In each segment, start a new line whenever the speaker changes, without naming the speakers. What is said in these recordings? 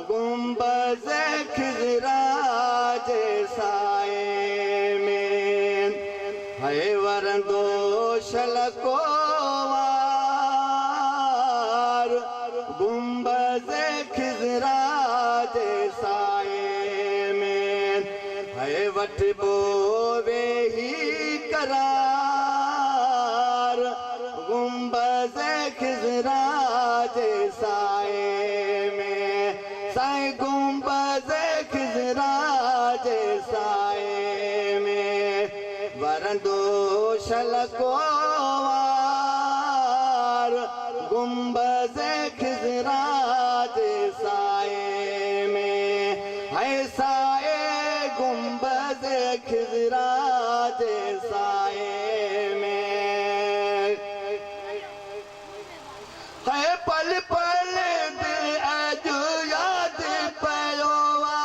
गुंबज खिजरा जे साए में है वरंदो शलकोवार गुंबज खिजरा जे साए में है वठबो वेही करार गुंबज खिजरा जे साए में साईं गुंबज खिजरा जे साए में वरंदो शलकोवार गुंबज खिजरा जे साए में है साए गुंबज खिजरा जे साए में है पल पल दिल अजु याद पयोवा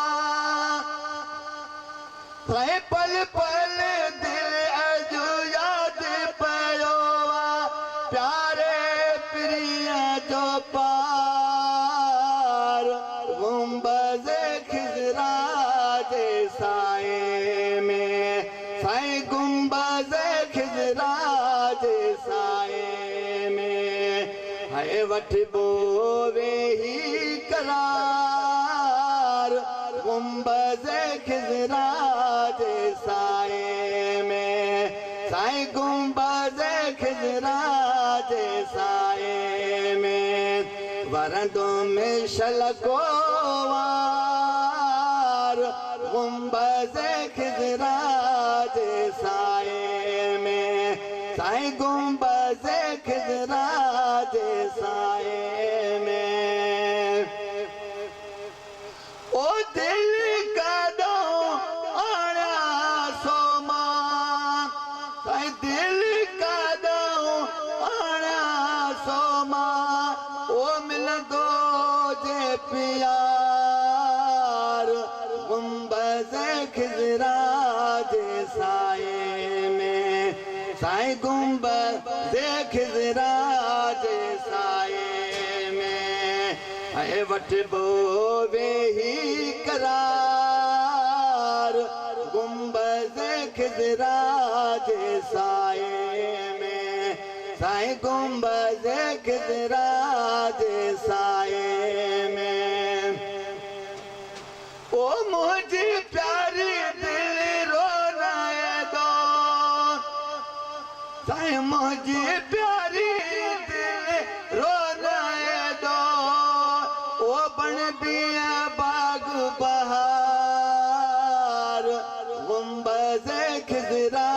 है पल पल दिल अजु याद पयोवा प्यारे प्रिय जो पार गुंबज खिजरा जे साए में साईं गुंबज खिजरा जे साए में है वठबो वेही करार गुंबज खिजरा जे साए में साईं गुंबज खिजरा जे साए में वरंदो में शलकोवार गुंबज खिजरा जे साए में साईं गुंबज खिजरा जे साए में ओ दिल कदो आया सोमा साईं दिल कदो आया सोमा ओ मिलंदो जे प्यार गुंबज खिजरा जे साए में साईं गुंबज खिजरा जे साए में है वठबो वेही करार गुंबज खिजरा जे साए में साईं गुंबज खिजरा जे साए में ओ मुझी प्यारी दिल रोनाए दो साईं मुझी प्यारी दिल रोनाए दो ओ बन बिया बाग बहार गुंबज खिजरा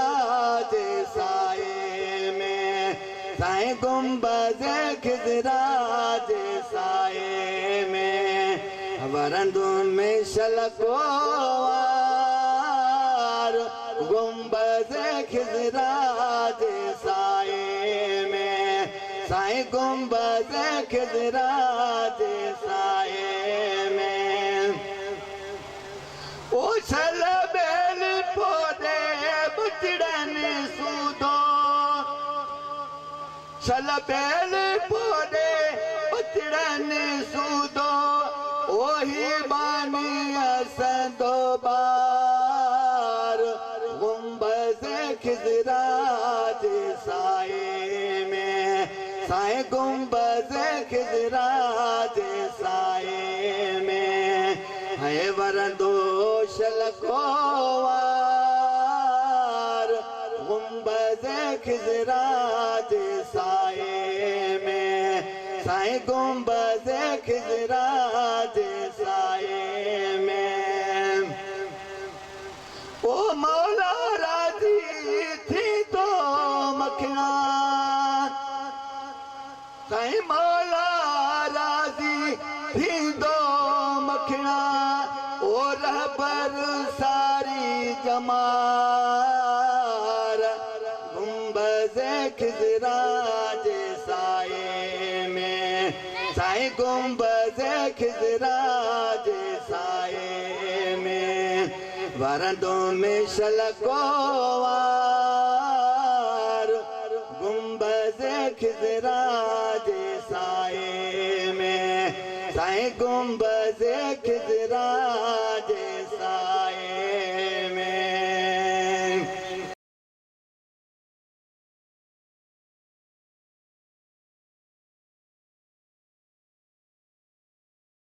जे साए में साईं गुंबज खिजरा जे साए में वरंदो में शलकोवार गुंबज खिजरा जे साए में साईं गुंबज खिजरा जे साए में ओ छलबेल पोदे बचड़न सूदो छलबेल पोदे बचड़न सूदो ओही बानी असंदो बार गुंबज खिजरा जे साए में साईं गुंबज खिजरा जे साए में है वरंदो शलकोवार गुंबज खिजरा जे साए में साईं गुंबज खिजरा जे साए में ओ मौला राजी थी तो मखना साईं मौला राजी थी दो मखना ओ रहबर सारी जमार गुंबज खिजरा जे साए में साईं गुंबज खिजरा जे साए में वरंदो में शलकोवार गुंबज खिजरा जे साए में साईं गुंबज़ खिज़रा